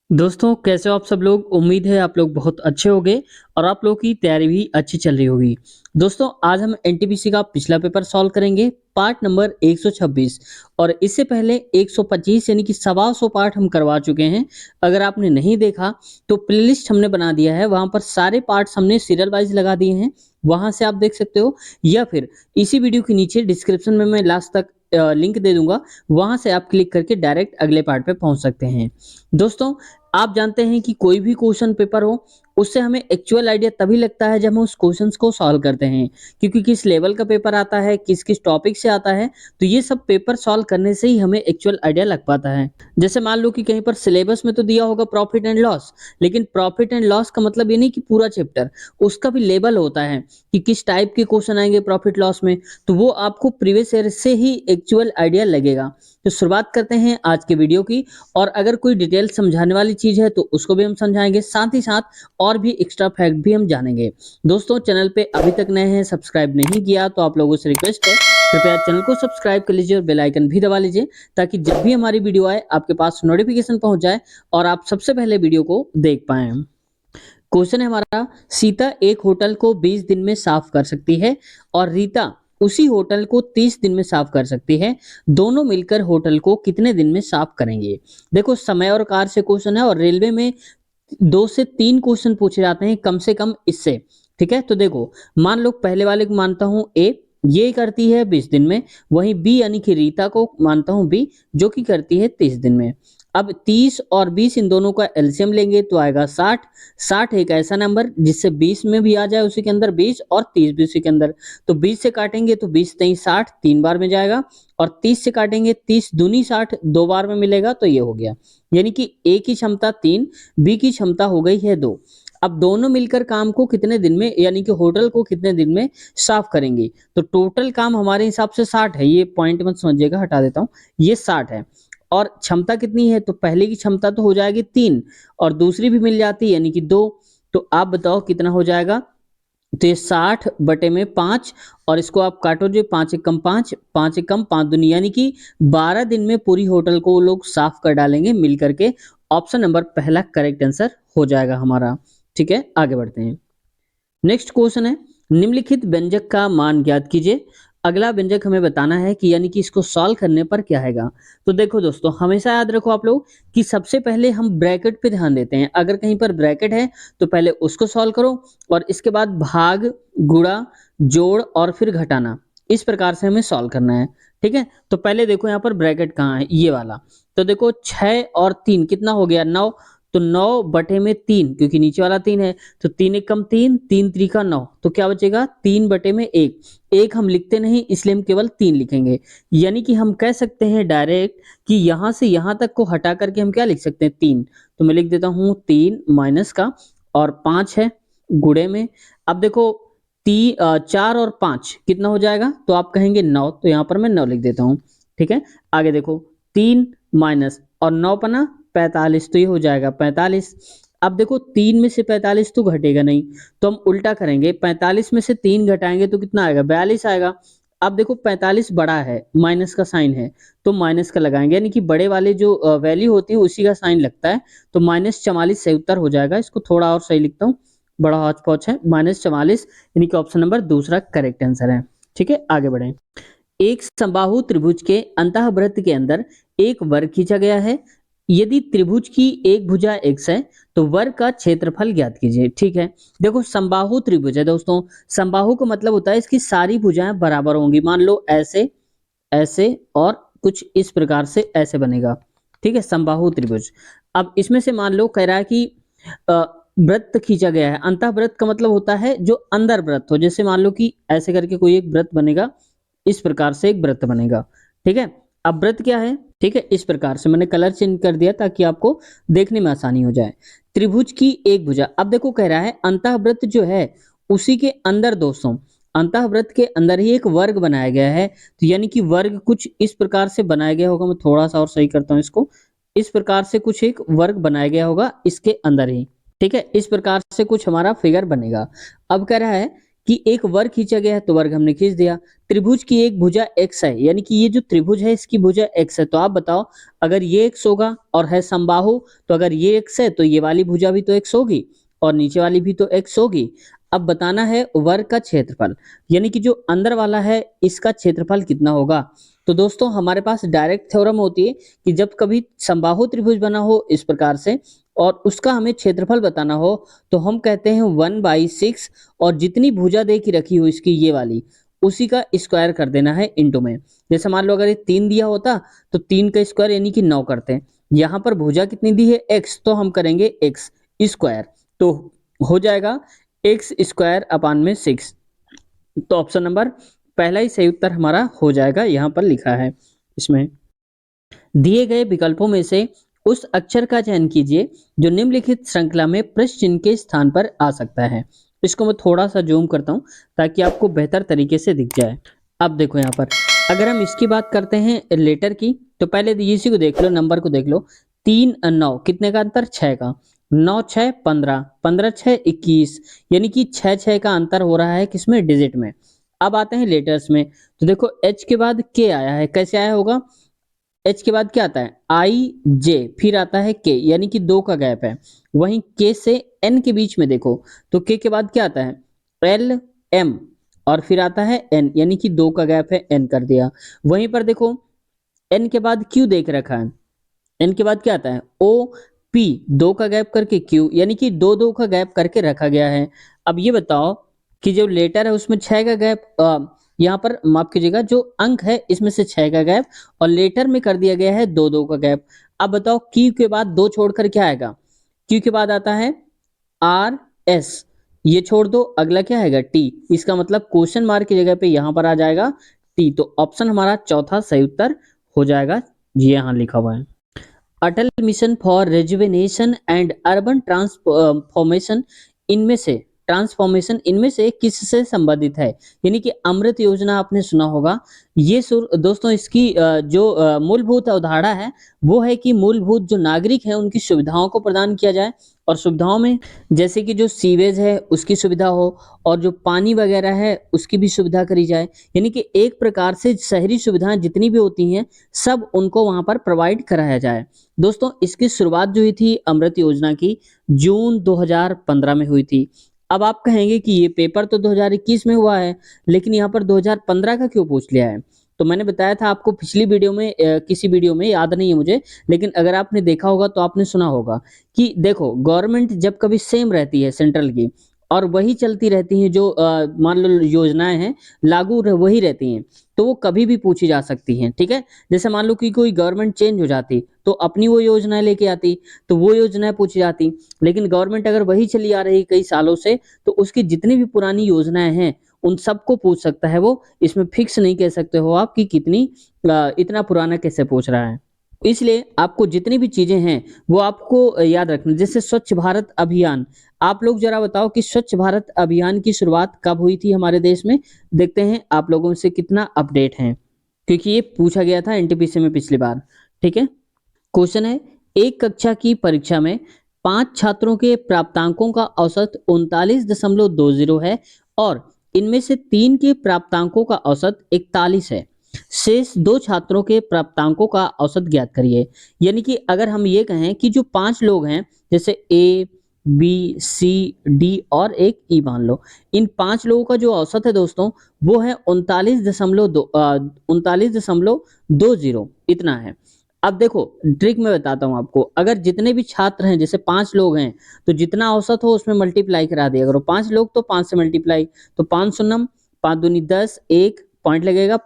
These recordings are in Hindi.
दोस्तों कैसे हो आप सब लोग। उम्मीद है आप लोग बहुत अच्छे होंगे और आप लोगों की तैयारी भी अच्छी चल रही होगी। दोस्तों आज हम एनटीपीसी का पिछला पेपर सॉल्व करेंगे, पार्ट नंबर 126। और इससे पहले 125 यानी कि 125 पार्ट हम करवा चुके हैं। अगर आपने नहीं देखा तो प्लेलिस्ट हमने बना दिया है, वहां पर सारे पार्ट्स हमने सीरियल वाइज लगा दिए हैं, वहां से आप देख सकते हो। या फिर इसी वीडियो के नीचे डिस्क्रिप्शन में मैं लास्ट तक लिंक दे दूंगा, वहां से आप क्लिक करके डायरेक्ट अगले पार्ट पे पहुंच सकते हैं। दोस्तों आप जानते हैं कि कोई भी क्वेश्चन पेपर हो, उससे हमें एक्चुअल आइडिया तभी लगता है जब हम उस क्वेश्चंस को सॉल्व करते हैं, क्योंकि किस लेवल का पेपर आता है, किस किस टॉपिक से आता है, तो ये सब पेपर सॉल्व करने से ही हमें एक्चुअल आइडिया लग पाता है। जैसे मान लो कि कहीं पर सिलेबस में तो दिया होगा प्रॉफिट एंड लॉस, लेकिन प्रॉफिट एंड लॉस का मतलब ये नहीं कि पूरा चैप्टर, उसका भी लेवल होता है कि किस टाइप के क्वेश्चन आएंगे प्रॉफिट लॉस में, तो वो आपको प्रीवियस ईयर से ही एक्चुअल आइडिया लगेगा। तो शुरुआत करते हैं आज के वीडियो की। और अगर कोई डिटेल समझाने वाली चीज है तो उसको भी हम समझाएंगे, साथ ही साथ और भी एक्स्ट्रा फैक्ट भी हम जानेंगे। दोस्तों चैनल पे अभी तक नए हैं, सब्सक्राइब नहीं किया तो आप लोगों से रिक्वेस्ट है, कृपया चैनल को सब्सक्राइब कर लीजिए और बेल आइकन भी दबा लीजिए, ताकि जब भी हमारी वीडियो आए आपके पास नोटिफिकेशन पहुंच जाए और आप सबसे पहले वीडियो को देख पाएं। क्वेश्चन है हमारा, सीता एक होटल को 20 दिन में साफ कर सकती है और रीता उसी होटल को 30 दिन में साफ कर सकती है। दोनों मिलकर होटल को कितने दिन में साफ करेंगे। देखो समय और कार से क्वेश्चन है और रेलवे में 2 से 3 क्वेश्चन पूछे जाते हैं कम से कम इससे। ठीक है, तो देखो मान लो पहले वाले को मानता हूं ए, ये करती है 20 दिन में, वहीं बी यानी कि रीता को मानता हूं बी, जो कि करती है 30 दिन में। अब 30 और 20 इन दोनों का एलसीएम लेंगे तो आएगा 60। 60 एक ऐसा नंबर जिससे 20 में भी आ जाए उसी के अंदर 20 और 30 भी उसी के अंदर। तो 20 से काटेंगे तो 20 नहीं 60 3 बार में जाएगा, और 30 से काटेंगे 30 दूनी 60 2 बार में मिलेगा, तो ये हो गया। यानी कि ए की क्षमता 3, बी की क्षमता हो गई है 2। अब दोनों मिलकर काम को कितने दिन में यानी कि होटल को कितने दिन में साफ करेंगे, तो टोटल काम हमारे हिसाब से 60 है, ये पॉइंट मत समझिएगा, हटा देता हूं, ये 60 है। और क्षमता कितनी है, तो पहले की क्षमता तो हो जाएगी 3 और दूसरी भी मिल जाती है यानी कि 2। तो आप बताओ कितना हो जाएगा, तो ये 60/5, और इसको आप काटो जो 5 एकम 5, 5 एकम 5 दूनी, यानी कि 12 दिन में पूरी होटल को वो लोग साफ कर डालेंगे मिल करके। ऑप्शन नंबर पहला करेक्ट आंसर हो जाएगा हमारा। ठीक है, आगे बढ़ते हैं। नेक्स्ट क्वेश्चन है, निम्नलिखित व्यंजक का मान ज्ञात कीजिए। अगला व्यंजक हमें बताना है कि यानी कि इसको सॉल्व करने पर क्या आएगा। तो देखो दोस्तों, हमेशा याद रखो आप लोग कि सबसे पहले हम ब्रैकेट पे ध्यान देते हैं। अगर कहीं पर ब्रैकेट है तो पहले उसको सॉल्व करो, और इसके बाद भाग, गुणा, जोड़ और फिर घटाना, इस प्रकार से हमें सॉल्व करना है। ठीक है, तो पहले देखो यहाँ पर ब्रैकेट कहाँ है, ये वाला। तो देखो 6 और 3 कितना हो गया 9, तो 9/3, क्योंकि नीचे वाला 3 है, तो 3 एकम 3, 3 त्रिका 9, तो क्या बचेगा 3/1। एक हम लिखते नहीं इसलिए हम केवल 3 लिखेंगे। यानी कि हम कह सकते हैं डायरेक्ट कि यहां से यहां तक को हटा करके हम क्या लिख सकते हैं 3। तो मैं लिख देता हूं 3 माइनस का, और 5 है गुणे में। अब देखो 4 और 5 कितना हो जाएगा, तो आप कहेंगे 9, तो यहाँ पर मैं 9 लिख देता हूँ। ठीक है, आगे देखो 3 माइनस और 9 पना 45, तो ये हो जाएगा 45। अब देखो 3 में से 45 तो घटेगा नहीं, तो हम उल्टा करेंगे, 45 में से 3 घटाएंगे तो कितना आएगा 42 आएगा। अब देखो 45 बड़ा है, माइनस का साइन है, तो माइनस का लगाएंगे, यानी कि बड़े वाले जो वैल्यू होती है उसी का साइन लगता है, तो -44 सही उत्तर हो जाएगा। इसको थोड़ा और सही लिखता हूँ, बड़ा हौच पौच है, -44, यानी कि ऑप्शन नंबर दूसरा करेक्ट आंसर है। ठीक है, आगे बढ़े। एक समबाहु त्रिभुज के अंतःवृत्त के अंदर एक वर्ग खींचा गया है। यदि त्रिभुज की एक भुजा x है तो वर्ग का क्षेत्रफल ज्ञात कीजिए। ठीक है, देखो समबाहु त्रिभुज है दोस्तों, समबाहु का मतलब होता है इसकी सारी भुजाएं बराबर होंगी। मान लो ऐसे, ऐसे और कुछ इस प्रकार से ऐसे बनेगा। ठीक है, समबाहु त्रिभुज। अब इसमें से मान लो कह रहा है कि वृत्त खींचा गया है। अंतःवृत्त का मतलब होता है जो अंदर वृत्त हो, जैसे मान लो कि ऐसे करके कोई एक वृत्त बनेगा, इस प्रकार से एक वृत्त बनेगा। ठीक है, अब वृत्त क्या है, ठीक है, इस प्रकार से मैंने कलर चेंज कर दिया ताकि आपको देखने में आसानी हो जाए। त्रिभुज की एक भुजा, अब देखो कह रहा है अंतःवृत्त जो है उसी के अंदर दोस्तों, अंतःवृत्त के अंदर ही एक वर्ग बनाया गया है, तो यानी कि वर्ग कुछ इस प्रकार से बनाया गया होगा। मैं थोड़ा सा और सही करता हूं इसको, इस प्रकार से कुछ एक वर्ग बनाया गया होगा इसके अंदर ही। ठीक है, इस प्रकार से कुछ हमारा फिगर बनेगा। अब कह रहा है कि एक वर्ग खींचा गया है तो वर्ग हमने खींच दिया। त्रिभुज की एक भुजा x है, यानी कि ये जो त्रिभुज है इसकी भुजा x है, तो आप बताओ अगर ये x होगा और है समबाहु, तो अगर ये x है तो ये वाली भुजा भी तो x होगी और नीचे वाली भी तो x होगी। अब बताना है वर्ग का क्षेत्रफल, यानी कि जो अंदर वाला है इसका क्षेत्रफल कितना होगा। तो दोस्तों हमारे पास डायरेक्ट थ्योरम होती है कि जब कभी समबाहु त्रिभुज बना हो इस प्रकार से और उसका हमें क्षेत्रफल बताना हो तो हम कहते हैं 1/6 और जितनी भुजा दे की रखी हो इसकी ये वाली उसी का स्क्वायर कर देना है इंटू में। जैसे मान लो अगर ये 3 दिया होता तो 3 का स्क्वायर यानी कि 9 करते हैं। यहाँ पर भुजा कितनी दी है x, तो हम करेंगे x स्क्वायर, तो हो जाएगा x स्क्वायर अपान में 6। तो ऑप्शन नंबर पहला ही सही उत्तर हमारा हो जाएगा, यहाँ पर लिखा है। इसमें दिए गए विकल्पों में से उस अक्षर का चयन कीजिए जो निम्नलिखित श्रृंखला में प्रश्न चिन्ह के स्थान पर आ सकता है। इसको मैं थोड़ा सा जूम करता हूँ ताकि आपको बेहतर तरीके से दिख जाए। अब देखो यहाँ पर अगर हम इसकी बात करते हैं लेटर की, तो पहले इसी को देख लो, नंबर को देख लो। 3 9 कितने का अंतर, 6 का। 9 6 15, 15 6 21, यानी कि 6 का अंतर हो रहा है किसमें, डिजिट में। अब आते हैं लेटर्स में, तो देखो एच के बाद के आया है, कैसे आया होगा, एच के बाद क्या आता है आई जे, फिर आता है के, यानी कि 2 का गैप है। वहीं के से एन के बीच में देखो तो के के बाद क्या आता है एल एम, और फिर आता है एन, यानी कि 2 का गैप है, एन कर दिया। वहीं पर देखो एन के बाद क्यू देख रखा है, एन के बाद क्या आता है ओ पी, 2 का गैप करके क्यू, यानी कि 2 2 का गैप करके रखा गया है। अब ये बताओ कि जो लेटर है उसमें 6 का गैप, यहाँ पर माफ कीजिएगा, जो अंक है इसमें से 6 का गैप और लेटर में कर दिया गया है 2 2 का गैप। अब बताओ क्यू के बाद 2 छोड़कर क्या आएगा, क्यू के बाद आता है आर एस, ये छोड़ दो, अगला क्या आएगा टी, इसका मतलब क्वेश्चन मार्क की जगह पे यहां पर आ जाएगा टी। तो ऑप्शन हमारा चौथा सही उत्तर हो जाएगा, जी यहाँ लिखा हुआ है। Atal mission for rejuvenation and urban transformation इनमें से किससे संबंधित है, यानी कि अमृत योजना आपने सुना होगा। ये दोस्तों इसकी जो मूलभूत अवधारणा है वो है कि मूलभूत जो नागरिक है उनकी सुविधाओं को प्रदान किया जाए, और सुविधाओं में जैसे कि जो सीवेज है उसकी सुविधा हो और जो पानी वगैरह है उसकी भी सुविधा करी जाए, यानी कि एक प्रकार से शहरी सुविधाएं जितनी भी होती हैं सब उनको वहां पर प्रोवाइड कराया जाए। दोस्तों इसकी शुरुआत जो हुई थी अमृत योजना की जून 2015 में हुई थी। अब आप कहेंगे कि ये पेपर तो 2021 में हुआ है लेकिन यहाँ पर 2015 का क्यों पूछ लिया है। तो मैंने बताया था आपको पिछली वीडियो में, किसी वीडियो में याद नहीं है मुझे, लेकिन अगर आपने देखा होगा तो आपने सुना होगा कि देखो गवर्नमेंट जब कभी सेम रहती है सेंट्रल की और वही चलती रहती हैं, जो मान लो योजनाएं हैं लागू वही रहती हैं, तो वो कभी भी पूछी जा सकती हैं, ठीक है। जैसे मान लो कि कोई गवर्नमेंट चेंज हो जाती तो अपनी वो योजनाएं लेके आती तो वो योजनाएं पूछी जाती, लेकिन गवर्नमेंट अगर वही चली आ रही कई सालों से तो उसकी जितनी भी पुरानी योजनाएं हैं उन सबको पूछ सकता है वो। इसमें फिक्स नहीं कह सकते हो आप कि कितनी इतना पुराना कैसे पूछ रहा है। इसलिए आपको जितनी भी चीजें हैं वो आपको याद रखना। जैसे स्वच्छ भारत अभियान, आप लोग जरा बताओ कि स्वच्छ भारत अभियान की शुरुआत कब हुई थी हमारे देश में, देखते हैं आप लोगों से कितना अपडेट है, क्योंकि ये पूछा गया था एनटीपीसी में पिछली बार, ठीक है। क्वेश्चन है एक कक्षा की परीक्षा में 5 छात्रों के प्राप्तांकों का औसत 39.20 है और इनमें से 3 के प्राप्तांकों का औसत 41 है। शेष 2 छात्रों के प्राप्तांकों का औसत ज्ञात करिए। यानी कि अगर हम ये कहें कि जो 5 लोग हैं जैसे ए बी सी डी और एक ई मान लो, इन 5 लोगों का जो औसत है दोस्तों वो है 39.20 इतना है। अब देखो ट्रिक मैं बताता हूँ आपको, अगर जितने भी छात्र हैं जैसे 5 लोग हैं तो जितना औसत हो उसमें मल्टीप्लाई करा दिया करो, 5 लोग तो 5 से मल्टीप्लाई, तो 5 शून्यम 5 दूनी 10, एक पॉइंट लगेगा,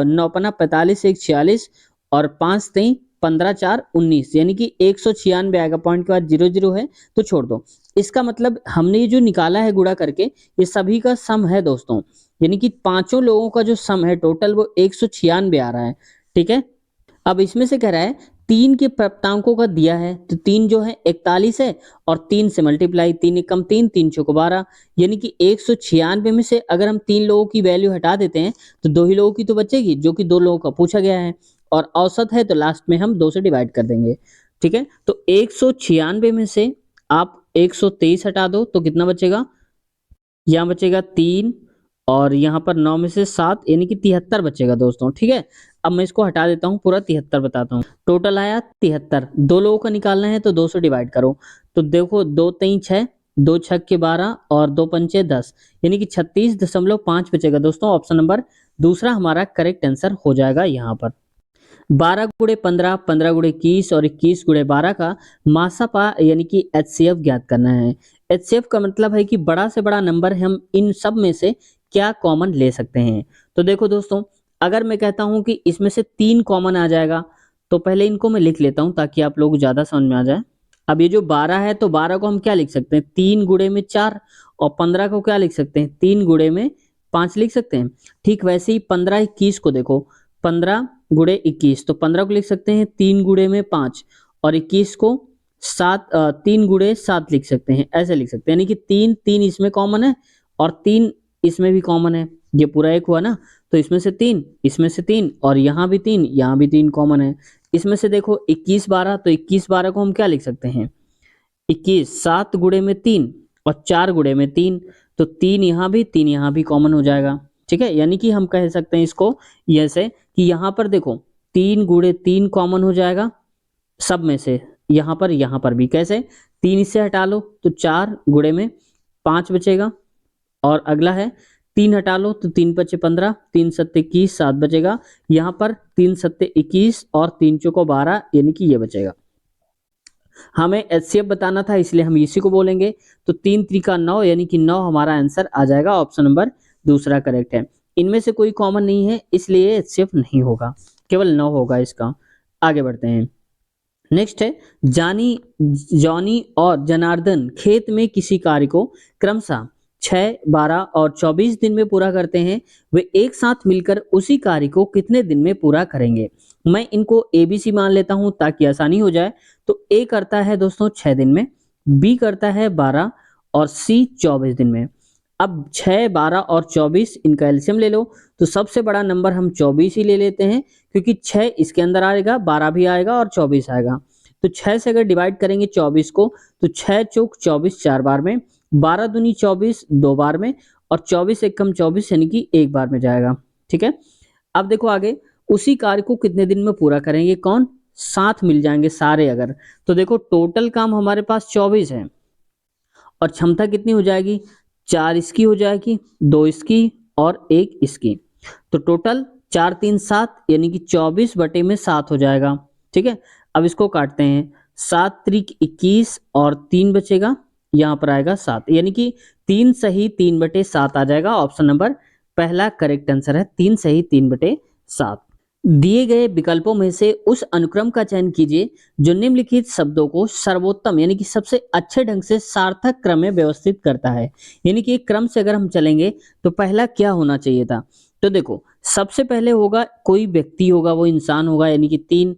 9 पन्ना 45, एक 46 और 5 तेई 15 4 19, यानी कि 196 आएगा, पॉइंट के बाद 00 है तो छोड़ दो। इसका मतलब हमने ये जो निकाला है गुणा करके ये सभी का सम है दोस्तों, यानी कि पांचों लोगों का जो सम है टोटल वो 196 आ रहा है, ठीक है। अब इसमें से कह रहा है 3 के प्राप्तांकों का दिया है तो 3 जो है 41 है और 3 से मल्टीप्लाई, 3 एकम 3 3 चौको 12, यानी कि 196 में से अगर हम 3 लोगों की वैल्यू हटा देते हैं तो 2 ही लोगों की तो बचेगी जो कि 2 लोगों का पूछा गया है, और औसत है तो लास्ट में हम 2 से डिवाइड कर देंगे, ठीक है। तो 196 में से आप 123 हटा दो तो कितना बचेगा, यहाँ बचेगा 3 और यहाँ पर 9 में से 7 यानी कि 73 बचेगा दोस्तों, ठीक है। अब मैं इसको हटा देता हूँ, पूरा 73 बताता हूँ। टोटल आया 73। 2 लोगों का निकालना है तो 2 से डिवाइड करो। तो देखो 2 3 6, 2 छक्के 12 और 2 पंचे 10, यानी कि 36.5 बचेगा दोस्तों। ऑप्शन नंबर दूसरा हमारा करेक्ट आंसर हो जाएगा यहाँ पर। 12 गुणे 15, 15 गुणे 21 और 21 गुणे 12 का मासापा यानी कि एचसीएफ ज्ञात करना है। एचसीएफ का मतलब है कि बड़ा से बड़ा नंबर हम इन सब में से क्या कॉमन ले सकते हैं। तो देखो दोस्तों, अगर मैं कहता हूं कि इसमें से 3 कॉमन आ जाएगा, तो पहले इनको मैं लिख लेता हूं ताकि आप लोग ज्यादा समझ में आ जाए। अब ये जो 12 है, तो 12 को हम क्या लिख सकते हैं, 3 गुणे में 4, और 15 को क्या लिख सकते हैं, 3 गुणे में 5 लिख सकते हैं। ठीक वैसे ही 15 21 को देखो, 15 गुणे 21, तो 15 को लिख सकते हैं 3 गुणे में 5, और 21 को 3 गुणे 7 लिख सकते हैं, ऐसे लिख सकते हैं। यानी कि 3 3 इसमें कॉमन है और 3 इसमें भी कॉमन है, ये पूरा एक हुआ ना। तो इसमें से 3, इसमें से 3, और यहाँ भी 3, यहाँ भी 3 कॉमन है। इसमें से देखो 21 12, तो 21 12 को हम क्या लिख सकते हैं, 21 7 गुणे में 3 और 4 गुणे में 3, तो 3 यहाँ भी 3 यहाँ भी कॉमन हो जाएगा, ठीक है। यानी कि हम कह सकते हैं इसको ऐसे कि यहाँ पर देखो 3 गुणे 3 कॉमन हो जाएगा सब में से, यहाँ पर भी कैसे, 3 इससे हटा लो तो 4 गुणे में 5 बचेगा, और अगला है 3 हटा लो तो 3 पचे 15, 3 सत्ते 21 7 बचेगा। यहाँ पर 3 सत्ते 21 और 3 चौको 12, यानी कि ये बचेगा। हमें एचसीएफ बताना था इसलिए हम इसी को बोलेंगे। तो 3 त्रिका 9, यानी कि 9 हमारा आंसर आ जाएगा। ऑप्शन नंबर दूसरा करेक्ट है। इनमें से कोई कॉमन नहीं है इसलिए एचसीएफ नहीं होगा, केवल 9 होगा इसका। आगे बढ़ते हैं। नेक्स्ट है, जॉनी और जनार्दन खेत में किसी कार्य को क्रमशः 6 12 और 24 दिन में पूरा करते हैं। वे एक साथ मिलकर उसी कार्य को कितने दिन में पूरा करेंगे। मैं इनको एबीसी मान लेता हूं ताकि आसानी हो जाए। तो ए करता है दोस्तों 6 दिन में, बी करता है 12 और सी 24 दिन में। अब 6 12 और 24 इनका एलसीएम ले लो, तो सबसे बड़ा नंबर हम 24 ही ले लेते हैं, क्योंकि 6 इसके अंदर आएगा, 12 भी आएगा और 24 आएगा। तो 6 से अगर डिवाइड करेंगे 24 को, तो 6 चौक 24 4 बार में, 12 दूनी 24 2 बार में, और 24 एकम 24 यानी कि 1 बार में जाएगा, ठीक है। अब देखो आगे, उसी कार्य को कितने दिन में पूरा करेंगे, कौन, साथ मिल जाएंगे सारे अगर। तो देखो टोटल काम हमारे पास 24 है, और क्षमता कितनी हो जाएगी, 4 इसकी हो जाएगी, 2 इसकी और 1 इसकी। तो टोटल 4 3 7, यानी कि 24 बटे में 7 हो जाएगा, ठीक है। अब इसको काटते हैं, 7 त्रिक 21 और 3 बचेगा, यहाँ पर आएगा 7, यानी कि 3 सही 3 बटे 7 आ जाएगा। ऑप्शन नंबर पहला करेक्ट आंसर है, 3 सही 3 बटे 7। दिए गए विकल्पों में से उस अनुक्रम का चयन कीजिए जो निम्नलिखित शब्दों को सर्वोत्तम यानी कि सबसे अच्छे ढंग से सार्थक क्रम में व्यवस्थित करता है। यानी कि एक क्रम से अगर हम चलेंगे तो पहला क्या होना चाहिए था। तो देखो सबसे पहले होगा कोई व्यक्ति होगा, वो इंसान होगा, यानी कि 3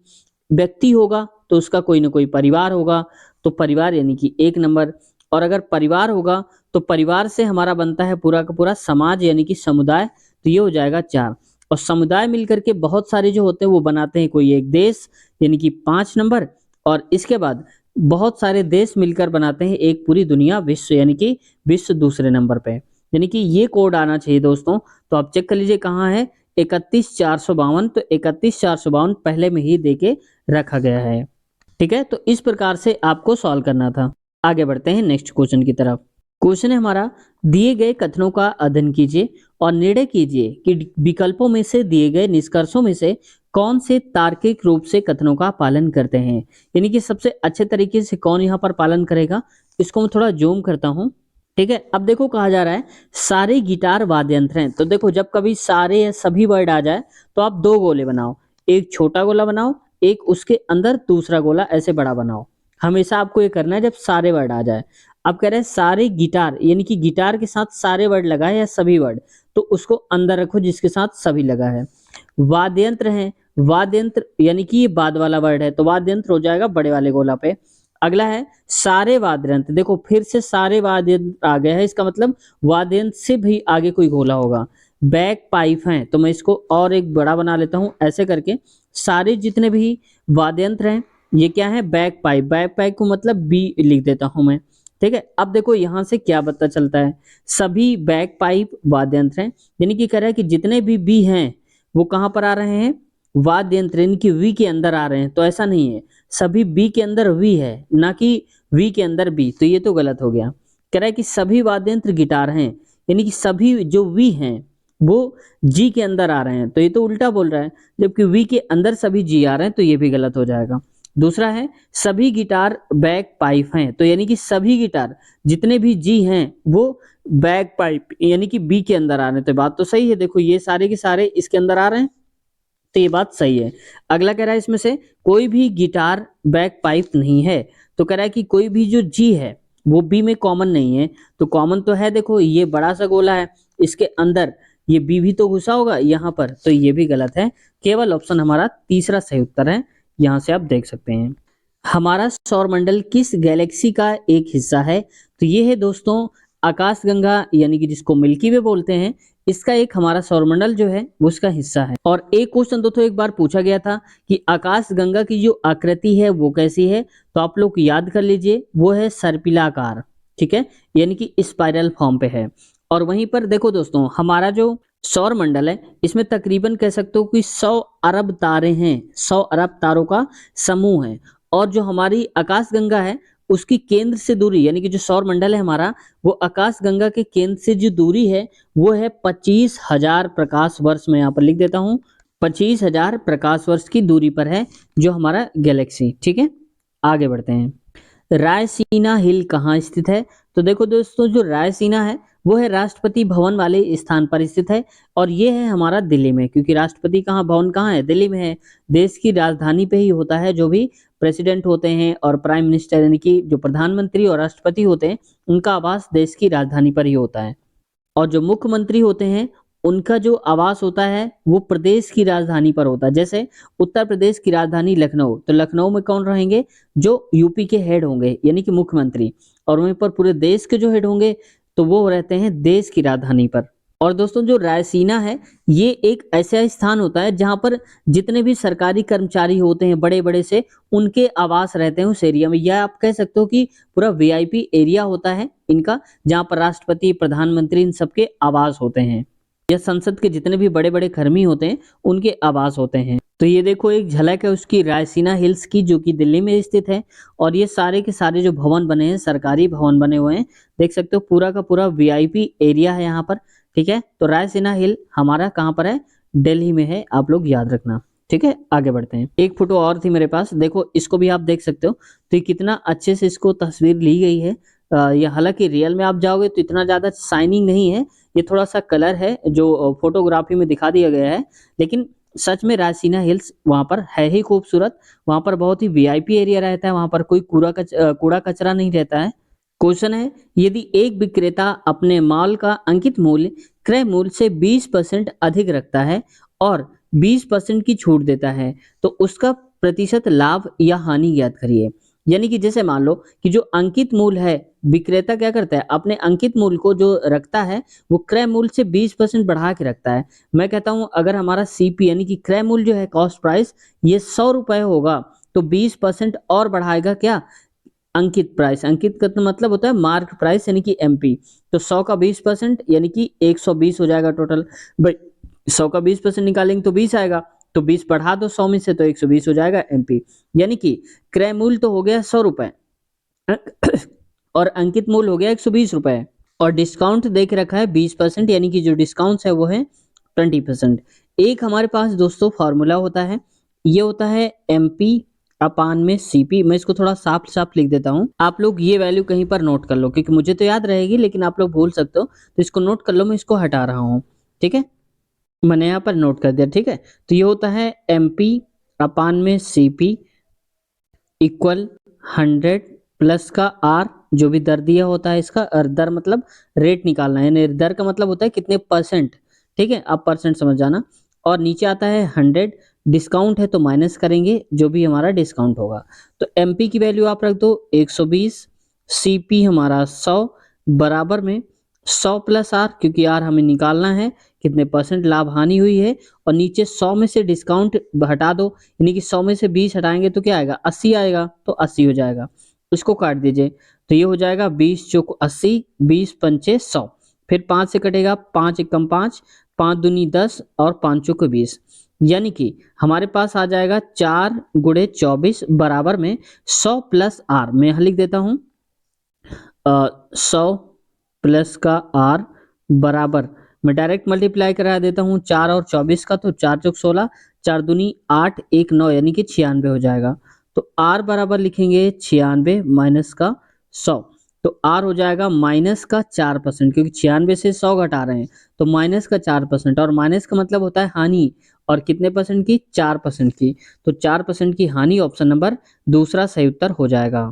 व्यक्ति होगा तो उसका कोई ना कोई परिवार होगा, तो परिवार यानी कि 1 नंबर। और अगर परिवार होगा तो परिवार से हमारा बनता है पूरा का पूरा समाज यानी कि समुदाय, तो ये हो जाएगा 4। और समुदाय मिलकर के बहुत सारे जो होते हैं वो बनाते हैं कोई एक देश, यानी कि 5 नंबर। और इसके बाद बहुत सारे देश मिलकर बनाते हैं एक पूरी दुनिया, विश्व, यानी कि विश्व दूसरे नंबर पे। यानी कि ये कोड आना चाहिए दोस्तों। तो आप चेक कर लीजिए कहाँ है, 31 452। तो 31 452 पहले में ही देके रखा गया है, ठीक है। तो इस प्रकार से आपको सॉल्व करना था। आगे बढ़ते हैं नेक्स्ट क्वेश्चन की तरफ। क्वेश्चन है हमारा, दिए गए कथनों का अध्ययन कीजिए और निर्णय कीजिए कि विकल्पों में से दिए गए निष्कर्षों में से कौन से तार्किक रूप से कथनों का पालन करते हैं। यानी कि सबसे अच्छे तरीके से कौन यहाँ पर पालन करेगा। इसको मैं थोड़ा जूम करता हूँ, ठीक है। अब देखो कहा जा रहा है सारे गिटार वाद्य यंत्र हैं। तो देखो जब कभी सारे या सभी वर्ड आ जाए तो आप 2 गोले बनाओ, एक छोटा गोला बनाओ, एक उसके अंदर दूसरा गोला ऐसे बड़ा बनाओ। हमेशा आपको ये करना है जब सारे वर्ड आ जाए। अब कह रहे हैं सारे गिटार, यानी कि गिटार के साथ सारे वर्ड लगा है या सभी वर्ड, तो उसको अंदर रखो जिसके साथ सभी लगा है। वाद्य यंत्र है, वाद्य यंत्र यानी कि ये बाद वाला वर्ड है, तो वाद्य यंत्र हो जाएगा बड़े वाले गोला पे। अगला है सारे वाद्य यंत्र, देखो फिर से सारे वाद्य यंत्र आ गया है, इसका मतलब वाद्य यंत्र से भी आगे कोई गोला होगा। बैक पाइप है, तो मैं इसको और एक बड़ा बना लेता हूं ऐसे करके। सारे जितने भी वाद्य यंत्र हैं ये क्या है, बैक पाइप। बैक पाइप को मतलब बी लिख देता हूं मैं। ठीक है। अब देखो यहाँ से क्या पता चलता है, सभी बैक पाइप वाद्य यंत्र हैं, यानी कि कह रहा है कि जितने भी बी हैं वो कहाँ पर आ रहे हैं, वाद्य यंत्र यानी कि वी के अंदर आ रहे हैं। तो ऐसा नहीं है, सभी बी के अंदर वी है, ना कि वी के अंदर बी, तो ये तो गलत हो गया। कह रहा है कि सभी वाद्य यंत्र गिटार हैं, यानी कि सभी जो वी हैं वो जी के अंदर आ रहे हैं, तो ये तो उल्टा बोल रहा है, जबकि वी के अंदर सभी जी आ रहे हैं, तो ये भी गलत हो जाएगा। दूसरा है सभी गिटार बैक पाइप हैं, तो यानी कि सभी गिटार जितने भी जी हैं वो बैक पाइप यानी कि बी के अंदर आ रहे हैं, तो बात तो सही है। देखो ये सारे के सारे इसके अंदर आ रहे हैं, तो ये बात सही है। अगला कह रहा है इसमें से कोई भी गिटार बैक पाइप नहीं है, तो कह रहा है कि कोई भी जो जी है वो बी में कॉमन नहीं है, तो कॉमन तो है, देखो ये बड़ा सा गोला है, इसके अंदर ये बी भी तो घुसा होगा यहाँ पर, तो ये भी गलत है। केवल ऑप्शन हमारा तीसरा सही उत्तर है, यहाँ से आप देख सकते हैं। हमारा सौरमंडल किस गैलेक्सी का एक हिस्सा है, तो ये है दोस्तों आकाशगंगा, यानी कि जिसको मिल्की वे बोलते हैं, इसका एक हमारा सौरमंडल जो है वो उसका हिस्सा है। और एक क्वेश्चन दोस्तों एक बार पूछा गया था कि आकाशगंगा की जो आकृति है वो कैसी है, तो आप लोग याद कर लीजिए वो है सर्पिलाकार, ठीक है, यानी कि स्पाइरल फॉर्म पे है। और वहीं पर देखो दोस्तों हमारा जो सौर मंडल है इसमें तकरीबन कह सकते हो कि 100 अरब तारे हैं, 100 अरब तारों का समूह है। और जो हमारी आकाशगंगा है उसकी केंद्र से दूरी, यानी कि जो सौर मंडल है हमारा, वो आकाशगंगा के केंद्र से जो दूरी है वो है 25,000 प्रकाश वर्ष। मैं यहाँ पर लिख देता हूँ 25,000 प्रकाश वर्ष की दूरी पर है जो हमारा गैलेक्सी, ठीक है। आगे बढ़ते हैं। रायसीना हिल कहाँ स्थित है, तो देखो दोस्तों जो रायसीना है वो है राष्ट्रपति भवन वाले स्थान पर स्थित है, और ये है हमारा दिल्ली में, क्योंकि राष्ट्रपति कहाँ भवन कहाँ है, दिल्ली में है। देश की राजधानी पे ही होता है, जो भी प्रेसिडेंट होते हैं और प्राइम मिनिस्टर यानी कि जो प्रधानमंत्री और राष्ट्रपति होते हैं उनका आवास देश की राजधानी पर ही होता है। और जो मुख्यमंत्री होते हैं उनका जो आवास होता है वो प्रदेश की राजधानी पर होता है। जैसे उत्तर प्रदेश की राजधानी लखनऊ, तो लखनऊ में कौन रहेंगे, जो यूपी के हेड होंगे यानी कि मुख्यमंत्री, और वहीं पर पूरे देश के जो हेड होंगे तो वो रहते हैं देश की राजधानी पर। और दोस्तों जो रायसीना है ये एक ऐसा स्थान होता है जहां पर जितने भी सरकारी कर्मचारी होते हैं बड़े बड़े से, उनके आवास रहते हैं उस एरिया में, या आप कह सकते हो कि पूरा वीआईपी एरिया होता है इनका, जहां पर राष्ट्रपति प्रधानमंत्री इन सबके आवास होते हैं, या संसद के जितने भी बड़े बड़े कर्मी होते हैं उनके आवास होते हैं। तो ये देखो एक झलक है उसकी रायसीना हिल्स की, जो कि दिल्ली में स्थित है। और ये सारे के सारे जो भवन बने हैं सरकारी भवन बने हुए हैं, देख सकते हो पूरा का पूरा वीआईपी एरिया है यहाँ पर, ठीक है। तो रायसीना हिल हमारा कहाँ पर है, दिल्ली में है, आप लोग याद रखना, ठीक है। आगे बढ़ते हैं। एक फोटो और थी मेरे पास, देखो इसको भी आप देख सकते हो, तो ये कितना अच्छे से इसको तस्वीर ली गई है। ये हालांकि रियल में आप जाओगे तो इतना ज़्यादा शाइनिंग नहीं है, ये थोड़ा सा कलर है जो फोटोग्राफी में दिखा दिया गया है, लेकिन सच में रायसीना हिल्स वहाँ पर है ही खूबसूरत। वहाँ पर बहुत ही वीआईपी एरिया रहता है, वहाँ पर कोई कूड़ा कचरा नहीं रहता है। क्वेश्चन है, यदि एक विक्रेता अपने माल का अंकित मूल्य क्रय मूल्य से 20% अधिक रखता है और 20% की छूट देता है, तो उसका प्रतिशत लाभ या हानि ज्ञात करिए। यानी कि जैसे मान लो कि जो अंकित मूल्य है, विक्रेता क्या करता है अपने अंकित मूल्य को जो रखता है वो क्रय मूल्य से 20% बढ़ा के रखता है। मैं कहता हूं अगर हमारा सीपी यानी कि क्रय मूल्य जो है कॉस्ट प्राइस ये 100 रुपए होगा, तो 20% और बढ़ाएगा क्या, अंकित प्राइस। अंकित का तो मतलब होता है मार्क प्राइस यानी कि एमपी। तो 100 का 20% यानी कि 120 हो जाएगा टोटल। भाई 100 का 20% निकालेंगे तो 20 आएगा, तो 20 बढ़ा दो 100 में से तो 120 हो जाएगा एमपी। यानी कि क्रय मूल्य तो हो गया 100 रुपए और अंकित मूल्य हो गया 120 रुपए, और डिस्काउंट देख रखा है 20%, यानी कि जो डिस्काउंट है वो है 20%। एक हमारे पास दोस्तों फॉर्मूला होता है, ये होता है एमपी अपान में सीपी। मैं इसको थोड़ा साफ साफ लिख देता हूँ, आप लोग ये वैल्यू कहीं पर नोट कर लो, क्योंकि मुझे तो याद रहेगी लेकिन आप लोग भूल सकते हो, तो इसको नोट कर लो, मैं इसको हटा रहा हूँ, ठीक है। मैंने यहाँ पर नोट कर दिया, ठीक है। तो ये होता है एमपी अपान में सीपी इक्वल 100 प्लस का आर, जो भी दर दिया होता है इसका, और दर मतलब रेट निकालना है, यानी दर का मतलब होता है कितने परसेंट, ठीक है, आप परसेंट समझ जाना। और नीचे आता है 100, डिस्काउंट है तो माइनस करेंगे जो भी हमारा डिस्काउंट होगा। तो एमपी की वैल्यू आप रख दो 120, सीपी हमारा 100 बराबर में 100 प्लस आर, क्योंकि आर हमें निकालना है कितने परसेंट लाभ हानि हुई है, और नीचे 100 में से डिस्काउंट हटा दो, यानी कि 100 में से 20 हटाएंगे तो क्या आएगा 80 आएगा, तो 80 हो जाएगा। इसको काट दीजिए तो ये हो जाएगा 20 चौक 80, 20 पंचे 100। फिर 5 से कटेगा, 5 एकम 5, 5 दूनी 10 और 5 चौक 20। यानी कि हमारे पास आ जाएगा 4 गुणे 24 बराबर में 100 प्लस आर। मैं यहाँ लिख देता हूँ 100 प्लस का आर बराबर, मैं डायरेक्ट मल्टीप्लाई करा देता हूँ 4 और 24 का, तो 4 चौक 16, 4 दूनी 8, 1 9 यानी कि 96 हो जाएगा। तो आर बराबर लिखेंगे 96 माइनस का 100, तो आर हो जाएगा माइनस का 4%, क्योंकि 96 से 100 घटा रहे हैं तो माइनस का 4%, और माइनस का मतलब होता है हानि, और कितने परसेंट की? 4% की। तो 4% की हानि ऑप्शन नंबर दूसरा सही उत्तर हो जाएगा।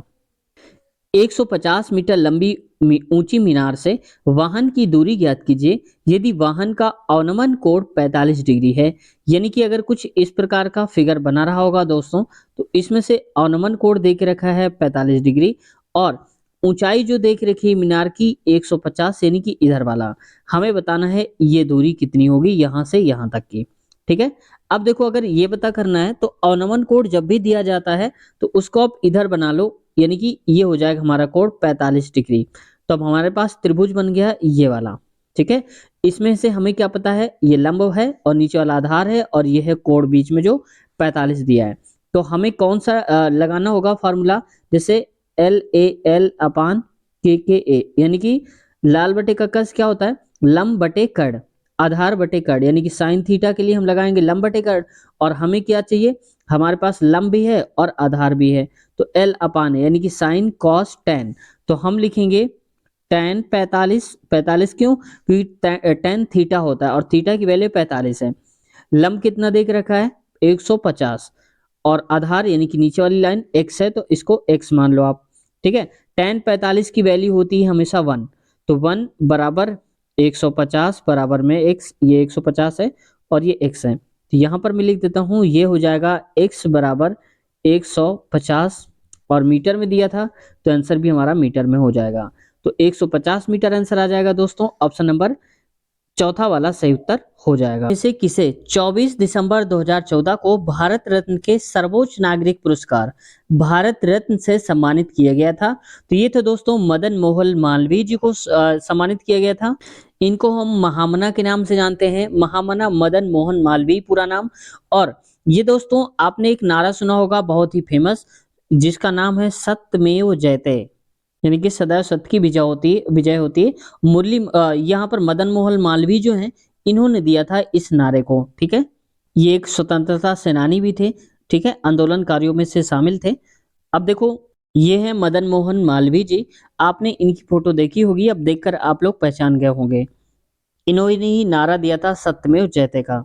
150 मीटर लंबी ऊंची मीनार से वाहन की दूरी ज्ञात कीजिए यदि वाहन का अवनमन कोण 45 डिग्री है। यानी कि अगर कुछ इस प्रकार का फिगर बना रहा होगा दोस्तों, तो इसमें से अवनमन कोण दे के रखा है 45 डिग्री, और ऊंचाई जो देख रखी है मीनार की 150, यानी कि इधर वाला हमें बताना है ये दूरी कितनी होगी यहाँ से यहाँ तक की। ठीक है, अब देखो अगर ये पता करना है तो अवनमन कोण जब भी दिया जाता है तो उसको आप इधर बना लो, यानी कि ये हो जाएगा हमारा कोण 45 डिग्री। तो अब हमारे पास त्रिभुज बन गया ये वाला। ठीक है, इसमें से हमें क्या पता है, ये लंब है और नीचे वाला आधार है, और ये है कोण बीच में जो 45 दिया है। तो हमें कौन सा लगाना होगा फार्मूला, जैसे एल ए एल अपान के ए, यानी कि लाल बटे का कस क्या होता है, लंब बटे कड़, आधार बटे कड़, यानी कि साइन थीटा के लिए हम लगाएंगे लंब बटे कड़, और हमें क्या चाहिए, हमारे पास लंब भी है और आधार भी है, तो एल अपान है, यानी कि साइन कॉस टेन। तो हम लिखेंगे टेन 45, 45 क्यों, क्योंकि टेन थीटा होता है और थीटा की वैल्यू 45 है। लंब कितना देख रखा है 150, और आधार यानी कि नीचे वाली लाइन x है तो इसको x मान लो आप। ठीक है, टेन 45 की वैल्यू होती है हमेशा 1, तो 1 बराबर 150 बराबर में x, ये 150 है और ये x है, तो यहाँ पर मैं लिख देता हूँ ये हो जाएगा x बराबर 150, और मीटर में दिया था तो आंसर भी हमारा मीटर में हो जाएगा। तो 150 मीटर आंसर आ जाएगा दोस्तों, ऑप्शन नंबर चौथा वाला सही उत्तर हो जाएगा। जैसे किसे 24 दिसंबर 2014 को भारत रत्न के सर्वोच्च नागरिक पुरस्कार भारत रत्न से सम्मानित किया गया था। तो ये थे दोस्तों मदन मोहन मालवीय जी को सम्मानित किया गया था। इनको हम महामना के नाम से जानते हैं, महामना मदन मोहन मालवीय पूरा नाम। और ये दोस्तों आपने एक नारा सुना होगा बहुत ही फेमस, जिसका नाम है सत्यमेव जयते, यानी कि सदैव सत्य की विजय होती है। यहाँ पर मदन मोहन मालवीय जो हैं इन्होंने दिया था इस नारे को। ठीक है, ये एक स्वतंत्रता सेनानी भी थे। ठीक है, आंदोलनकारियों में से शामिल थे। अब देखो ये है मदन मोहन मालवीय जी, आपने इनकी फोटो देखी होगी, अब देखकर आप लोग पहचान गए होंगे। इन्होंने ही नारा दिया था सत्यमेव जयते का।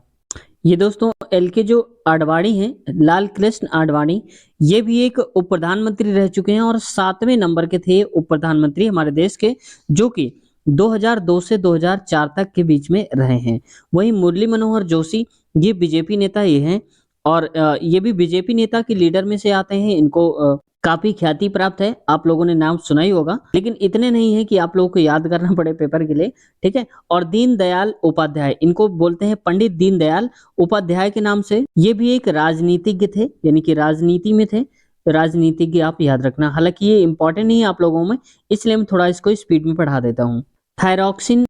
ये दोस्तों एल के जो आडवाणी हैं, लाल कृष्ण आडवाणी, ये भी एक उप प्रधानमंत्री रह चुके हैं और 7वें नंबर के थे उप प्रधानमंत्री हमारे देश के, जो कि 2002 से 2004 तक के बीच में रहे हैं। वहीं मुरली मनोहर जोशी, ये बीजेपी नेता ये हैं, और ये भी बीजेपी नेता के लीडर में से आते हैं। इनको काफी ख्याति प्राप्त है, आप लोगों ने नाम सुना ही होगा, लेकिन इतने नहीं है कि आप लोगों को याद करना पड़े पेपर के लिए। ठीक है, और दीनदयाल उपाध्याय, इनको बोलते हैं पंडित दीनदयाल उपाध्याय के नाम से। ये भी एक राजनीतिज्ञ थे, यानी कि राजनीति में थे, राजनीतिज्ञ आप याद रखना। हालांकि ये इंपॉर्टेंट नहीं है आप लोगों में, इसलिए मैं थोड़ा इसको स्पीड में पढ़ा देता हूँ। थायरॉक्सिन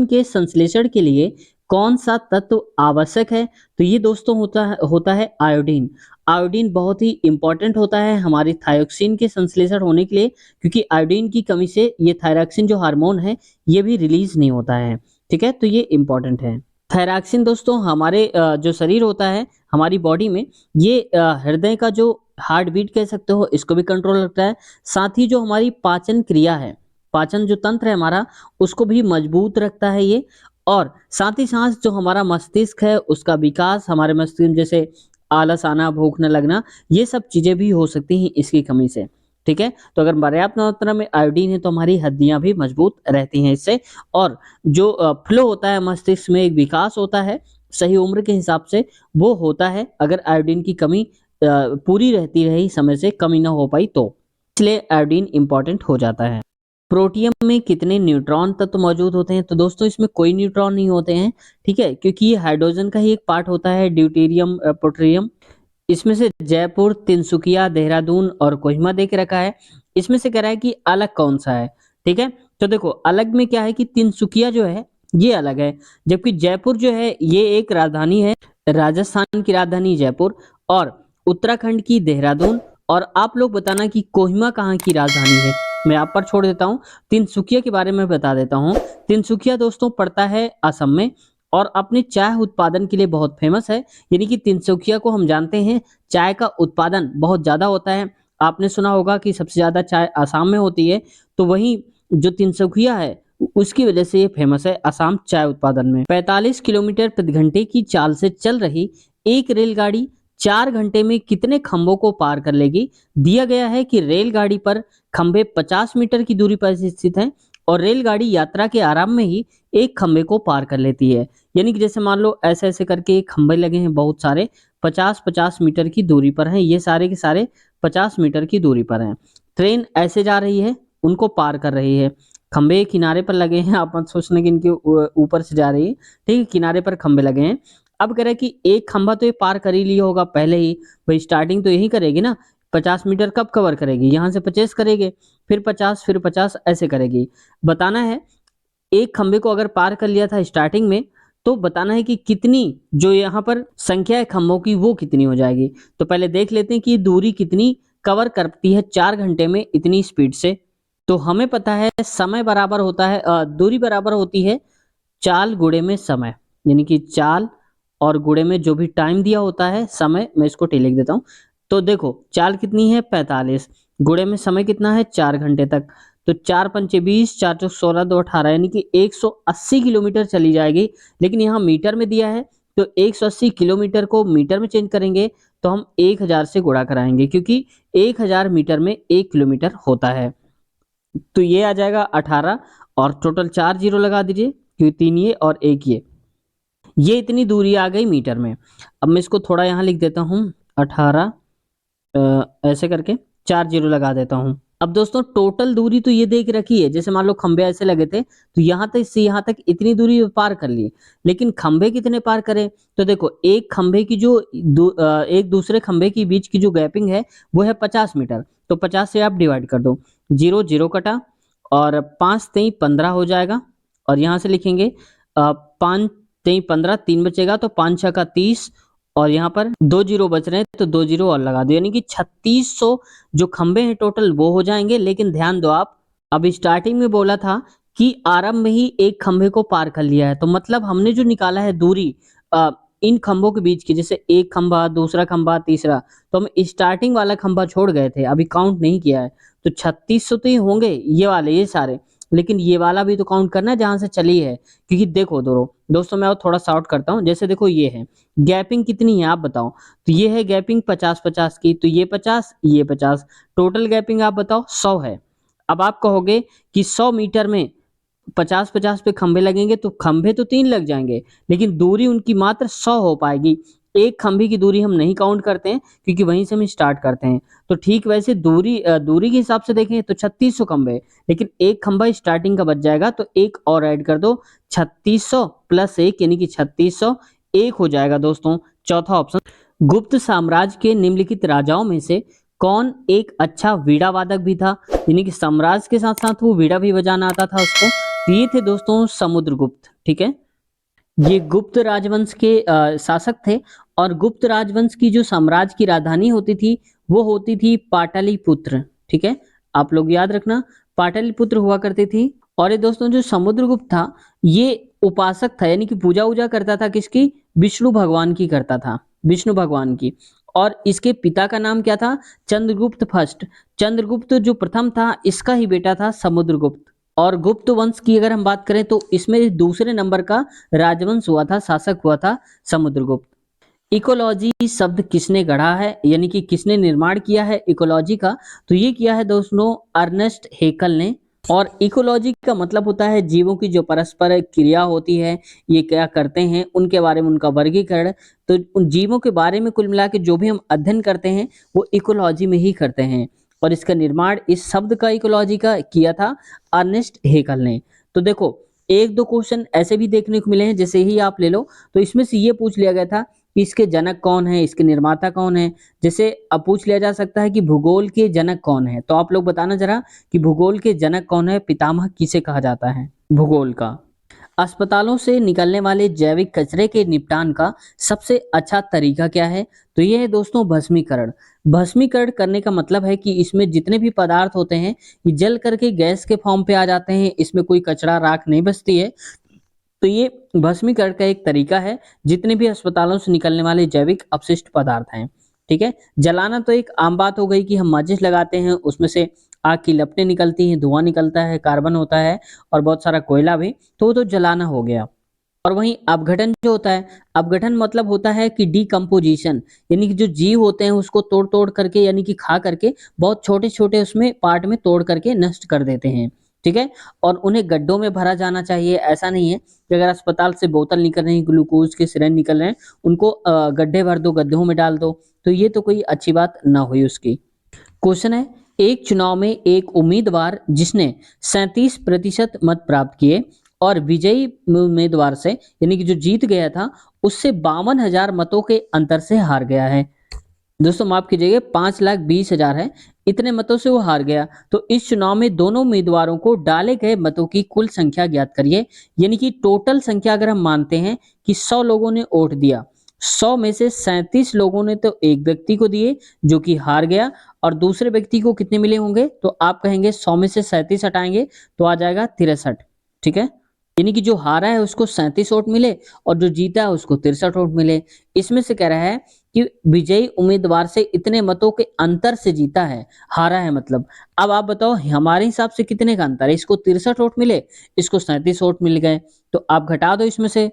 के संश्लेषण के लिए कौन सा तत्व आवश्यक है, तो ये दोस्तों होता है आयोडीन। आयोडीन बहुत ही इंपॉर्टेंट होता है हमारी थायरॉक्सिन के संश्लेषण होने के लिए, क्योंकि आयोडीन की कमी से ये थायरॉक्सिन जो हार्मोन है ये भी रिलीज नहीं होता है। ठीक है, तो ये इंपॉर्टेंट है। थायरॉक्सिन दोस्तों हमारे जो शरीर होता है हमारी बॉडी में, ये हृदय का जो हार्ट बीट कह सकते हो इसको भी कंट्रोल रखता है। साथ ही जो हमारी पाचन क्रिया है, पाचन जो तंत्र है हमारा, उसको भी मजबूत रखता है ये। और साथ ही साथ जो हमारा मस्तिष्क है उसका विकास, हमारे मस्तिष्क में जैसे आलस आना, भूख न लगना, ये सब चीजें भी हो सकती हैं इसकी कमी से। ठीक है, तो अगर पर्याप्त मात्रा में आयोडीन है तो हमारी हड्डियां भी मजबूत रहती हैं इससे। और जो फ्लो होता है मस्तिष्क में, एक विकास होता है सही उम्र के हिसाब से, वो होता है अगर आयोडीन की कमी पूरी रहती रही, समय से कमी ना हो पाई तो, इसलिए आयोडीन इंपॉर्टेंट हो जाता है। प्रोटियम में कितने न्यूट्रॉन तत्व मौजूद होते हैं, तो दोस्तों इसमें कोई न्यूट्रॉन नहीं होते हैं। ठीक है, क्योंकि ये हाइड्रोजन का ही एक पार्ट होता है, ड्यूटेरियम प्रोटियम। इसमें से जयपुर, तिनसुकिया, देहरादून और कोहिमा दे के रखा है। इसमें से कह रहा है कि अलग कौन सा है, ठीक है। तो देखो अलग में क्या है कि तिनसुकिया जो है ये अलग है, जबकि जयपुर जो है ये एक राजधानी है, राजस्थान की राजधानी जयपुर, और उत्तराखंड की देहरादून। और आप लोग बताना कि कोहिमा कहाँ की राजधानी है। मैं आप पर छोड़ देता हूँ। तिनसुकिया के बारे में बता देता हूँ। तिनसुकिया दोस्तों पड़ता है असम में और अपने चाय उत्पादन के लिए बहुत फेमस है। यानी कि तिनसुकिया को हम जानते हैं चाय का उत्पादन बहुत ज्यादा होता है। आपने सुना होगा कि सबसे ज्यादा चाय आसाम में होती है, तो वहीं जो तिनसुकिया है उसकी वजह से ये फेमस है आसाम चाय उत्पादन में। 45 किलोमीटर प्रति घंटे की चाल से चल रही एक रेलगाड़ी 4 घंटे में कितने खंभों को पार कर लेगी। दिया गया है कि रेलगाड़ी पर खंभे 50 मीटर की दूरी पर स्थित हैं और रेलगाड़ी यात्रा के आरंभ में ही एक खंभे को पार कर लेती है। यानी कि जैसे मान लो ऐसे ऐसे करके खंभे लगे हैं बहुत सारे, 50-50 मीटर की दूरी पर हैं, ये सारे के सारे 50 मीटर की दूरी पर हैं। ट्रेन ऐसे जा रही है, उनको पार कर रही है। खंभे किनारे पर लगे हैं, आप मत सोचना कि इनके ऊपर से जा रही है, ठीक है, किनारे पर खंभे लगे हैं। अब कह रहा है कि एक खंभा तो ये पार कर ही लिया होगा पहले ही, भाई स्टार्टिंग तो यही करेगी ना। 50 मीटर कब कवर करेगी, यहाँ से 50 करेगी, फिर 50, फिर 50 ऐसे करेगी। बताना है एक खंबे को अगर पार कर लिया था स्टार्टिंग में, तो बताना है कि कितनी जो यहाँ पर संख्या है खंभों की वो कितनी हो जाएगी। तो पहले देख लेते हैं कि दूरी कितनी कवर करती है 4 घंटे में इतनी स्पीड से। तो हमें पता है समय बराबर होता है दूरी बराबर होती है चाल गुणे में समय। यानी कि चाल और गुणे में जो भी टाइम दिया होता है समय, मैं इसको टी लिख देता हूँ। तो देखो चाल कितनी है 45, गुणे में समय कितना है 4 घंटे तक। तो 4×5 = 20, 4×4 = 16, 2×18, यानी कि 180 किलोमीटर चली जाएगी। लेकिन यहाँ मीटर में दिया है, तो 180 किलोमीटर को मीटर में चेंज करेंगे तो हम 1000 से गुणा कराएंगे, क्योंकि 1000 मीटर में 1 किलोमीटर होता है। तो ये आ जाएगा 18, और टोटल 4 जीरो लगा दीजिए क्योंकि 3 ये और 1 ये इतनी दूरी आ गई मीटर में। अब मैं इसको थोड़ा यहाँ लिख देता हूँ 18, ऐसे करके 4 जीरो लगा देता हूँ। अब दोस्तों टोटल दूरी तो ये देख रखी है, जैसे मान लो खंबे ऐसे लगे थे तो यहाँ तक से यहाँ तक इतनी दूरी पार कर ली, लेकिन खंबे कितने पार करें। तो देखो एक खंबे की जो एक दूसरे खंबे के बीच की जो गैपिंग है वो है 50 मीटर। तो 50 से आप डिवाइड कर दो, जीरो जीरो कटा, और 5×3 = 15 हो जाएगा। और यहाँ से लिखेंगे 5×3 = 15, 3 बचेगा तो 5×6 = 30, और यहाँ पर 2 जीरो बच रहे हैं तो 2 जीरो और लगा दो, यानी कि 3600 जो खंबे हैं टोटल वो हो जाएंगे। लेकिन ध्यान दो आप, अब स्टार्टिंग में बोला था कि आरंभ में ही एक खंबे को पार कर लिया है, तो मतलब हमने जो निकाला है दूरी इन खंभों के बीच की, जैसे एक खंबा दूसरा खंबा तीसरा, तो हम स्टार्टिंग वाला खंबा छोड़ गए थे, अभी काउंट नहीं किया है। तो 3600 तो ये होंगे ये वाले ये सारे, लेकिन ये वाला भी तो काउंट करना है जहां से चली है। क्योंकि देखो दोस्तों मैं और थोड़ा शॉर्ट करता हूँ, जैसे देखो ये है गैपिंग कितनी है आप बताओ। तो ये है गैपिंग 50-50 की, तो ये 50 ये 50, टोटल गैपिंग आप बताओ 100 है। अब आप कहोगे कि 100 मीटर में 50-50 पे खंबे लगेंगे तो खंबे तो 3 लग जाएंगे, लेकिन दूरी उनकी मात्र 100 हो पाएगी। एक खंबे की दूरी हम नहीं काउंट करते हैं क्योंकि वहीं से हम स्टार्ट करते हैं। तो ठीक वैसे दूरी के हिसाब से देखें तो 3600 खंबे, लेकिन एक खंबा स्टार्टिंग का बच जाएगा तो एक और ऐड कर दो, 3600 + 1 यानी कि 3600, एक हो जाएगा दोस्तों चौथा ऑप्शन। गुप्त साम्राज्य के निम्नलिखित राजाओं में से कौन एक अच्छा वीणा वादक भी था। यानी कि साम्राज्य के साथ साथ वो वीणा भी बजाना आता था उसको। तो ये थे दोस्तों समुद्रगुप्त, ठीक है। ये गुप्त राजवंश के शासक थे, और गुप्त राजवंश की जो साम्राज्य की राजधानी होती थी वो होती थी पाटलिपुत्र, ठीक है। आप लोग याद रखना पाटलिपुत्र हुआ करती थी। और ये दोस्तों जो समुद्रगुप्त था ये उपासक था, यानी कि पूजा वूजा करता था किसकी, विष्णु भगवान की करता था, विष्णु भगवान की। और इसके पिता का नाम क्या था, चंद्रगुप्त फर्स्ट। चंद्रगुप्त जो प्रथम था इसका ही बेटा था समुद्रगुप्त। और गुप्त वंश की अगर हम बात करें तो इसमें दूसरे नंबर का राजवंश हुआ था, शासक हुआ था समुद्रगुप्त। इकोलॉजी शब्द किसने गढ़ा है, यानी कि किसने निर्माण किया है इकोलॉजी का। तो ये किया है दोस्तों अर्नेस्ट हेकल ने। और इकोलॉजी का मतलब होता है जीवों की जो परस्पर क्रिया होती है, ये क्या करते हैं उनके बारे में उनका वर्गीकरण। तो उन जीवों के बारे में कुल मिला के जो भी हम अध्ययन करते हैं वो इकोलॉजी में ही करते हैं। और इसका निर्माण इस शब्द का इकोलॉजी का किया था अर्नेस्ट हेकल ने। तो देखो एक दो क्वेश्चन ऐसे भी देखने को मिले हैं, जैसे ही आप ले लो तो इसमें से ये पूछ लिया गया था कि इसके जनक कौन है, इसके निर्माता कौन है। जैसे अब पूछ लिया जा सकता है कि भूगोल के जनक कौन है, तो आप लोग बताना जरा कि भूगोल के जनक कौन है, पितामह किसे कहा जाता है भूगोल का। अस्पतालों से निकलने वाले जैविक कचरे के निपटान का सबसे अच्छा तरीका क्या है? तो ये है दोस्तों भस्मीकरण। भस्मीकरण करने का मतलब है कि इसमें जितने भी पदार्थ होते हैं ये जल करके गैस के फॉर्म पे आ जाते हैं, इसमें कोई कचरा राख नहीं बचती है। तो ये भस्मीकरण का एक तरीका है, जितने भी अस्पतालों से निकलने वाले जैविक अपशिष्ट पदार्थ हैं, ठीक है। जलाना तो एक आम बात हो गई कि हम माचिस लगाते हैं, उसमें से आग की लपटें निकलती हैं, धुआं निकलता है, कार्बन होता है और बहुत सारा कोयला भी, तो वो तो जलाना हो गया। और वहीं अपघटन जो होता है, अपघटन मतलब होता है कि डिकम्पोजिशन, यानी कि जो जीव होते हैं उसको तोड़ तोड़ करके यानी कि खा करके बहुत छोटे छोटे उसमें पार्ट में तोड़ करके नष्ट कर देते हैं, ठीक है। और उन्हें गड्ढों में भरा जाना चाहिए। ऐसा नहीं है कि अगर अस्पताल से बोतल निकल रही, ग्लूकोज के सिरेंज निकल रहे हैं, उनको गड्ढे भर दो, गड्ढों में डाल दो, तो ये तो कोई अच्छी बात ना हुई उसकी। क्वेश्चन है, एक चुनाव में एक उम्मीदवार जिसने 37% मत प्राप्त किए और विजयी उम्मीदवार से यानी कि जो जीत गया था उससे 52,000 मतों के अंतर से हार गया है। दोस्तों माफ कीजिएगा, 5,20,000 है, इतने मतों से वो हार गया। तो इस चुनाव में दोनों उम्मीदवारों को डाले गए मतों की कुल संख्या ज्ञात करिए। यानी कि टोटल संख्या अगर हम मानते हैं कि 100 लोगों ने वोट दिया, 100 में से 37 लोगों ने तो एक व्यक्ति को दिए जो कि हार गया, और दूसरे व्यक्ति को कितने मिले होंगे, तो आप कहेंगे 100 में से 37 हटाएंगे तो आ जाएगा 63, ठीक है। यानी कि जो हारा है उसको 37 वोट मिले और जो जीता है उसको 63 वोट मिले। इसमें से कह रहा है कि विजयी उम्मीदवार से इतने मतों के अंतर से जीता है, हारा है मतलब। अब आप बताओ हमारे हिसाब से कितने का अंतर है, इसको 63 वोट मिले, इसको 37 वोट मिल गए, तो आप घटा दो इसमें से।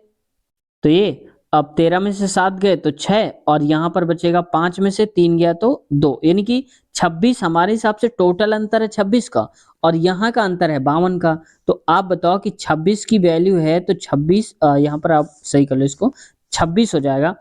तो ये अब 13 में से 7 गए तो 6, और यहाँ पर बचेगा 5 में से 3 गया तो 2, यानी कि 26 हमारे हिसाब से टोटल अंतर है 26 का, और यहाँ का अंतर है 52 का। तो आप बताओ कि 26 की वैल्यू है तो 26, यहाँ पर आप सही कर लो इसको, 26 हो जाएगा।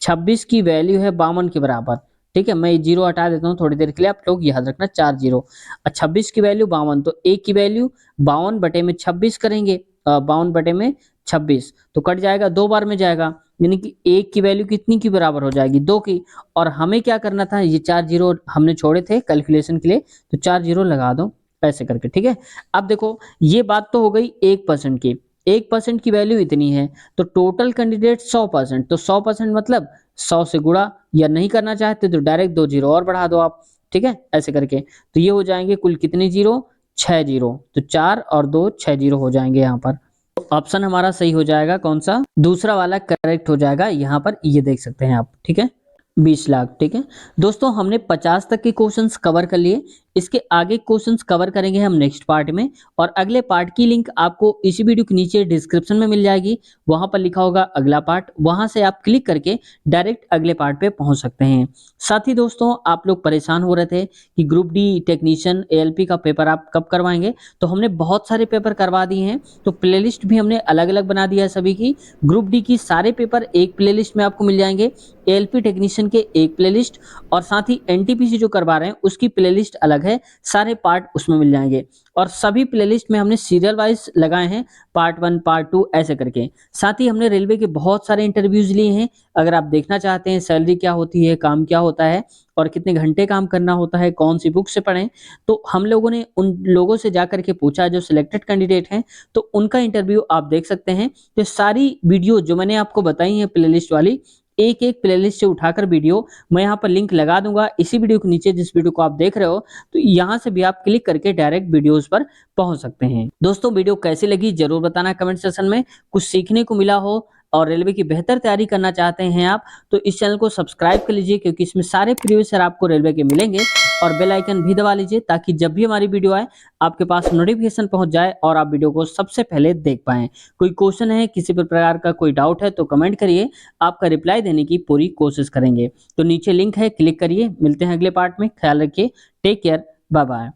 26 की वैल्यू है 52 के बराबर, ठीक है। मैं जीरो हटा देता हूँ थोड़ी देर के लिए, आप लोग याद रखना 4 जीरो। 26 की वैल्यू 52, तो एक की वैल्यू 52 बटे में 26 करेंगे, 52 बटे में 26 तो कट जाएगा, 2 बार में जाएगा, यानी कि एक की वैल्यू कितनी की बराबर हो जाएगी, 2 की। और हमें क्या करना था, ये 4 जीरो हमने छोड़े थे कैलकुलेशन के लिए, तो 4 जीरो लगा दो ऐसे करके, ठीक है। अब देखो ये बात तो हो गई 1% की, 1% की वैल्यू इतनी है, तो टोटल कैंडिडेट 100%, तो 100% मतलब 100 से गुणा, या नहीं करना चाहते तो डायरेक्ट 2 जीरो और बढ़ा दो आप, ठीक है, ऐसे करके। तो ये हो जाएंगे कुल कितने जीरो, 6 जीरो, तो 4 और 2 6 जीरो हो जाएंगे यहाँ पर। तो ऑप्शन हमारा सही हो जाएगा कौन सा, दूसरा वाला करेक्ट हो जाएगा, यहाँ पर ये देख सकते हैं आप, ठीक है, 20 लाख, ठीक है। दोस्तों हमने 50 तक के क्वेश्चंस कवर कर लिए, इसके आगे क्वेश्चंस कवर करेंगे हम नेक्स्ट पार्ट में, और अगले पार्ट की लिंक आपको इसी वीडियो के नीचे डिस्क्रिप्शन में मिल जाएगी, वहां पर लिखा होगा अगला पार्ट, वहां से आप क्लिक करके डायरेक्ट अगले पार्ट पे पहुंच सकते हैं। साथ ही दोस्तों आप लोग परेशान हो रहे थे कि ग्रुप डी टेक्नीशियन एएलपी का पेपर आप कब करवाएंगे, तो हमने बहुत सारे पेपर करवा दिए हैं, तो प्लेलिस्ट भी हमने अलग अलग बना दिया है सभी की। ग्रुप डी की सारे पेपर एक प्लेलिस्ट में आपको मिल जाएंगे, एएलपी टेक्नीशियन के एक प्लेलिस्ट, और साथ ही एनटीपीसी जो करवा रहे हैं उसकी प्लेलिस्ट अलग है, सारे पार्ट उसमें मिल जाएंगे। और सभी प्लेलिस्ट में हमने सीरियल वाइज लगाए हैं, पार्ट 1 पार्ट 2 ऐसे करके। साथ ही हमने रेलवे के बहुत सारे इंटरव्यूज लिए हैं, अगर आप देखना चाहते हैं सैलरी क्या होती है, काम क्या होता है और कितने घंटे काम करना होता है, कौन सी बुक से पढ़ें, तो हम लोगों ने उन लोगों से जा करके पूछा जो सिलेक्टेड कैंडिडेट हैं, तो उनका इंटरव्यू आप देख सकते हैं। तो सारी वीडियो जो मैंने आपको बताई है प्लेलिस्ट वाली, एक एक प्लेलिस्ट से उठाकर वीडियो मैं यहाँ पर लिंक लगा दूंगा इसी वीडियो के नीचे, जिस वीडियो को आप देख रहे हो, तो यहाँ से भी आप क्लिक करके डायरेक्ट वीडियोस पर पहुंच सकते हैं। दोस्तों वीडियो कैसी लगी जरूर बताना कमेंट सेक्शन में, कुछ सीखने को मिला हो और रेलवे की बेहतर तैयारी करना चाहते हैं आप, तो इस चैनल को सब्सक्राइब कर लीजिए, क्योंकि इसमें सारे प्रीवियस ईयर आपको रेलवे के मिलेंगे, और बेल आइकन भी दबा लीजिए ताकि जब भी हमारी वीडियो आए आपके पास नोटिफिकेशन पहुंच जाए और आप वीडियो को सबसे पहले देख पाएं। कोई क्वेश्चन है, किसी भी प्रकार का कोई डाउट है तो कमेंट करिए, आपका रिप्लाई देने की पूरी कोशिश करेंगे। तो नीचे लिंक है, क्लिक करिए। मिलते हैं अगले पार्ट में, ख्याल रखिए, टेक केयर, बाय बाय।